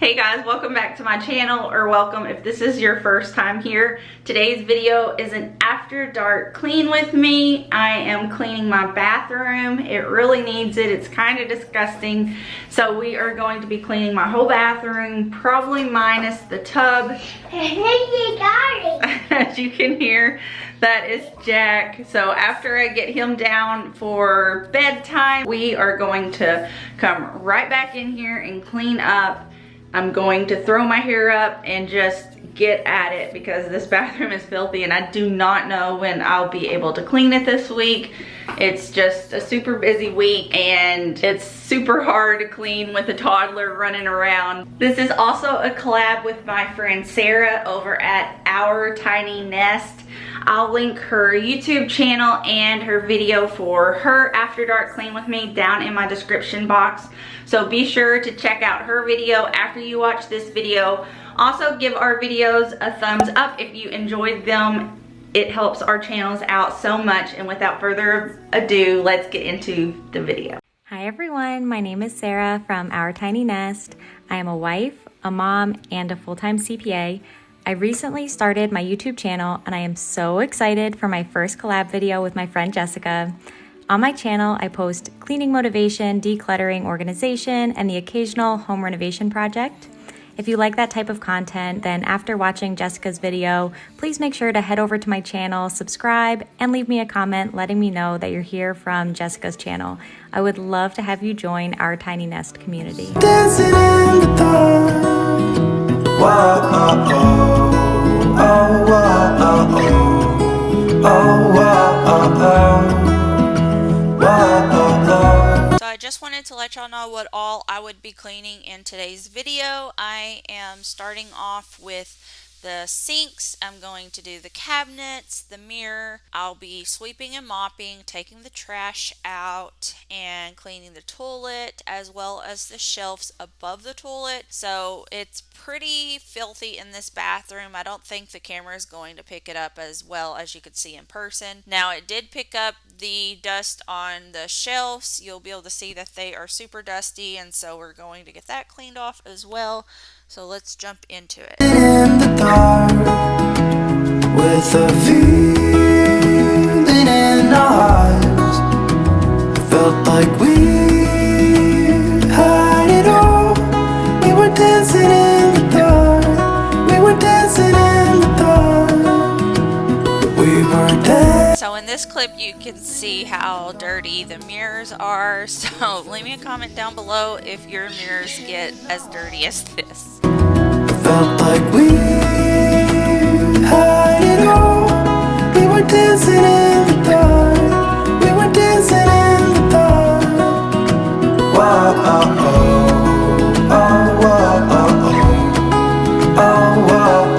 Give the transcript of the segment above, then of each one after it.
Hey guys, welcome back to my channel, or welcome if this is your first time here. Today's video is an after dark clean with me. I am cleaning my bathroom. It really needs it. It's kind of disgusting. So we are going to be cleaning my whole bathroom, probably minus the tub. As you can hear, that is Jack. So after I get him down for bedtime, we are going to come right back in here and clean up. I'm going to throw my hair up and just get at it because this bathroom is filthy and I do not know when I'll be able to clean it this week. It's just a super busy week and it's super hard to clean with a toddler running around. This is also a collab with my friend Sarah over at Our Tiny Nest. I'll link her YouTube channel and her video for her After Dark Clean with me down in my description box. So be sure to check out her video after you watch this video. Also give our videos a thumbs up if you enjoyed them. It helps our channels out so much. And without further ado, let's get into the video. Hi everyone, my name is Sarah from Our Tiny Nest. I am a wife, a mom, and a full-time CPA. I recently started my YouTube channel and I am so excited for my first collab video with my friend Jessica. On my channel, I post cleaning motivation, decluttering, organization, and the occasional home renovation project. If you like that type of content, then after watching Jessica's video, please make sure to head over to my channel, subscribe, and leave me a comment letting me know that you're here from Jessica's channel. I would love to have you join our Tiny Nest community. Dancing in the dark. Whoa, oh, oh, oh, whoa, oh, oh, oh, whoa, oh, oh. So I just wanted to let y'all know what all I would be cleaning in today's video. I am starting off with the sinks. I'm going to do the cabinets, the mirror. I'll be sweeping and mopping, taking the trash out, and cleaning the toilet as well as the shelves above the toilet. So it's pretty filthy in this bathroom. I don't think the camera is going to pick it up as well as you could see in person. Now it did pick up the dust on the shelves. You'll be able to see that they are super dusty, and so we're going to get that cleaned off as well. So let's jump into it. In the dark, with a feeling in our hearts, felt like we had it all. We were dancing in the dark. We were dancing in the dark. We were dancing. So in this clip you can see how dirty the mirrors are. So leave me a comment down below if your mirrors get as dirty as this. Felt like we had it all. We were dancing in the dark. We were dancing in the dark. Whoa, oh, oh, oh, whoa, oh, oh, oh, whoa, oh, oh,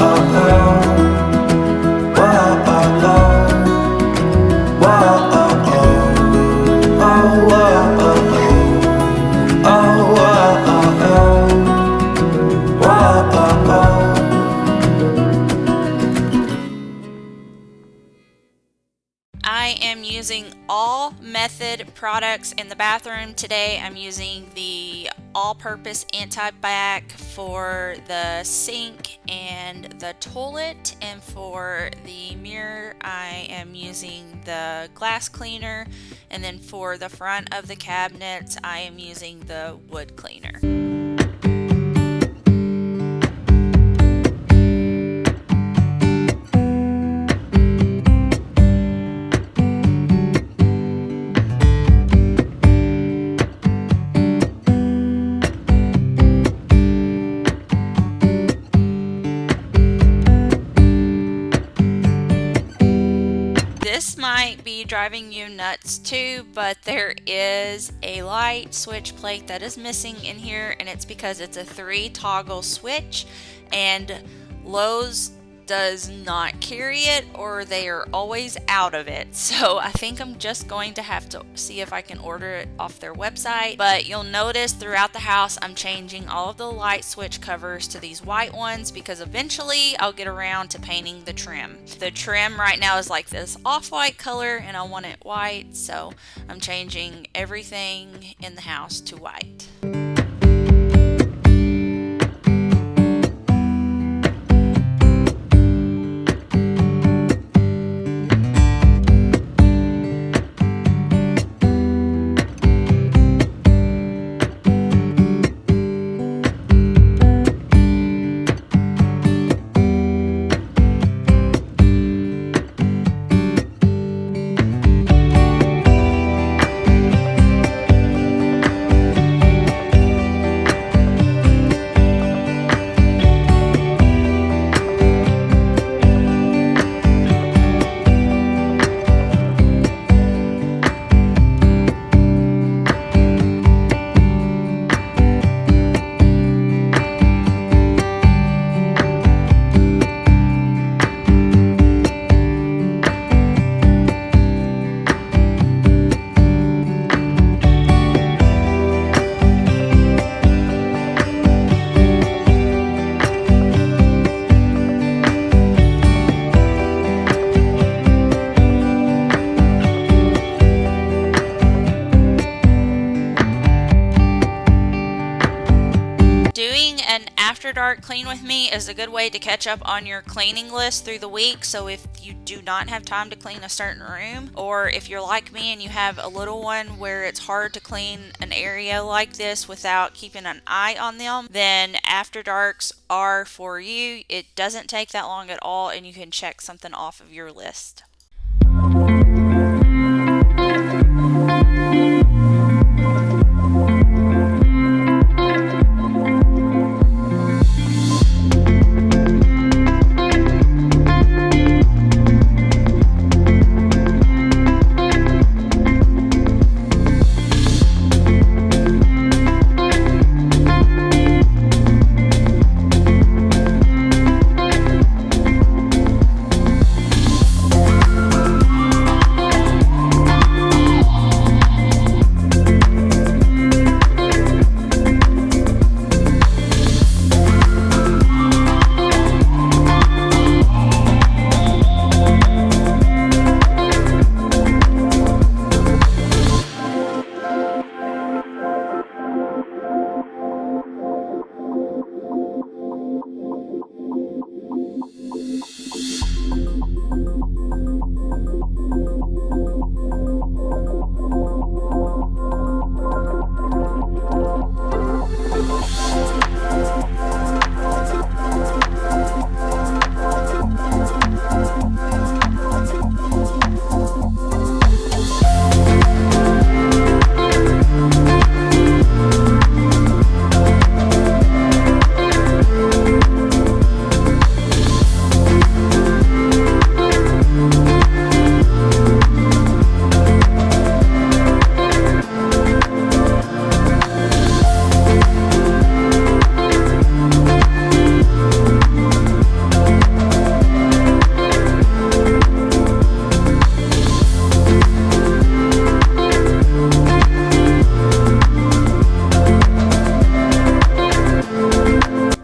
whoa, oh, oh, whoa, oh, oh, oh, whoa, oh, oh, oh, whoa, oh, oh. I am using all method products in the bathroom today. I'm using the all-purpose anti-bac for the sink and the toilet, and for the mirror I am using the glass cleaner, and then for the front of the cabinets I am using the wood cleaner. This might be driving you nuts too, but there is a light switch plate that is missing in here, and it's because it's a 3 toggle switch, and Lowe's does not carry it, or they are always out of it. So I think I'm just going to have to see if I can order it off their website. But you'll notice throughout the house I'm changing all of the light switch covers to these white ones, because eventually I'll get around to painting the trim. The trim right now is like this off-white color and I want it white, so I'm changing everything in the house to white. Doing an after dark clean with me is a good way to catch up on your cleaning list through the week. So if you do not have time to clean a certain room, or if you're like me and you have a little one where it's hard to clean an area like this without keeping an eye on them, then after darks are for you. It doesn't take that long at all, and you can check something off of your list.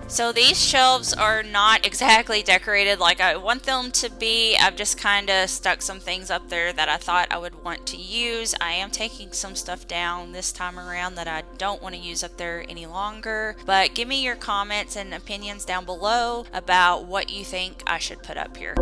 So these shelves are not exactly decorated like I want them to be. I've just kind of stuck some things up there that I thought I would want to use. I am taking some stuff down this time around that I don't want to use up there any longer. But give me your comments and opinions down below about what you think I should put up here.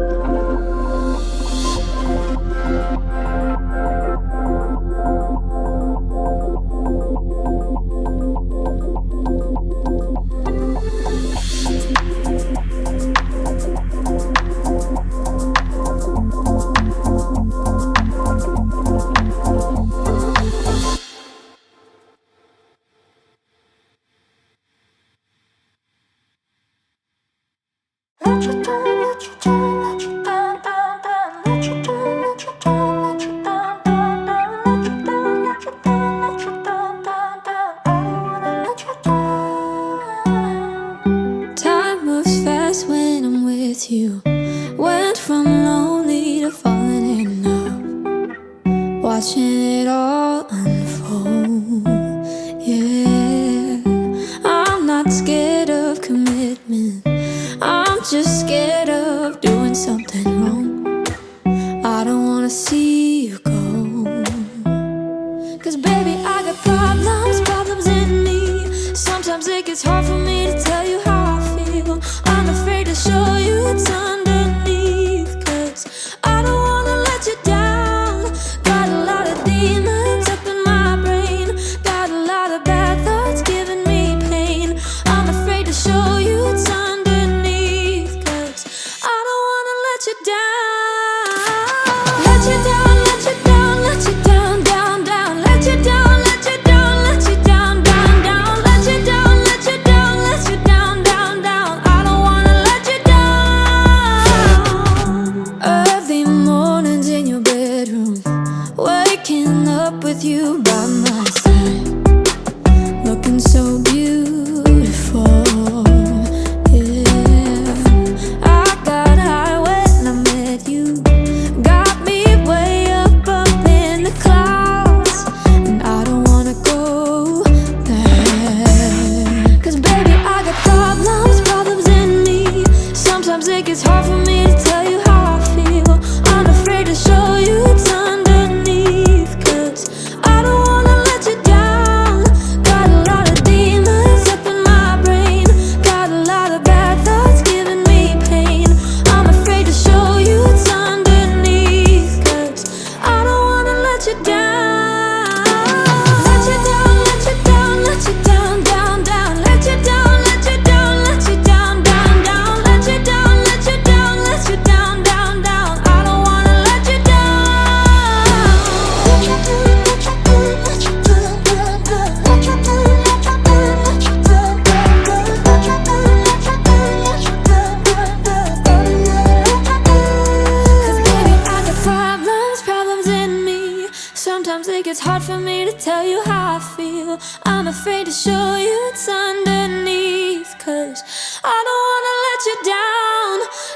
Time moves fast when I'm with you. Went from lonely to falling in love, watching it all unfold. Yeah, I'm not scared of commitment, I'm just scared of doing something wrong. I don't wanna see you go, 'cause baby I got problems in me. Sometimes it gets hard for me to tell you how I feel. I'm afraid to show you what's underneath, 'cause you. I'm afraid to show you what's underneath, 'cause I don't wanna let you down.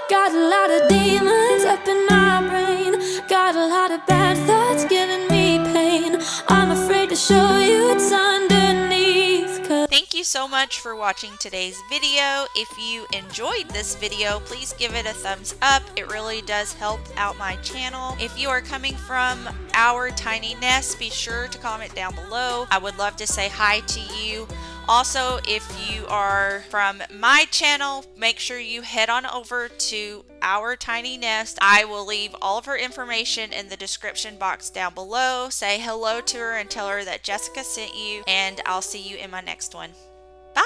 Got a lot of demons up in my brain, got a lot of bad thoughts giving me pain. I'm afraid to show you what's underneath, 'cause Thank you so much for watching today's video. If you enjoyed this video, please give it a thumbs up. It really does help out my channel. If you are coming from our tiny nest, be sure to comment down below. I would love to say hi to you. Also, if you are from my channel, make sure you head on over to our tiny nest. I will leave all of her information in the description box down below. Say hello to her and tell her that Jessica sent you, and I'll see you in my next one. Bye!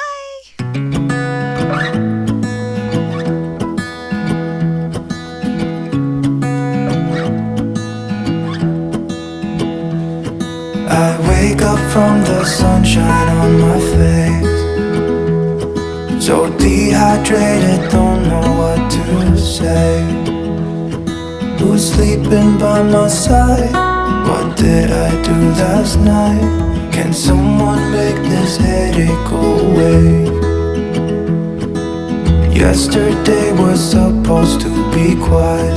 I wake up from the sunshine on my face, so dehydrated, don't know what to say. Who's sleeping by my side? What did I do last night? Can someone make this headache go away? Yesterday was supposed to be quiet,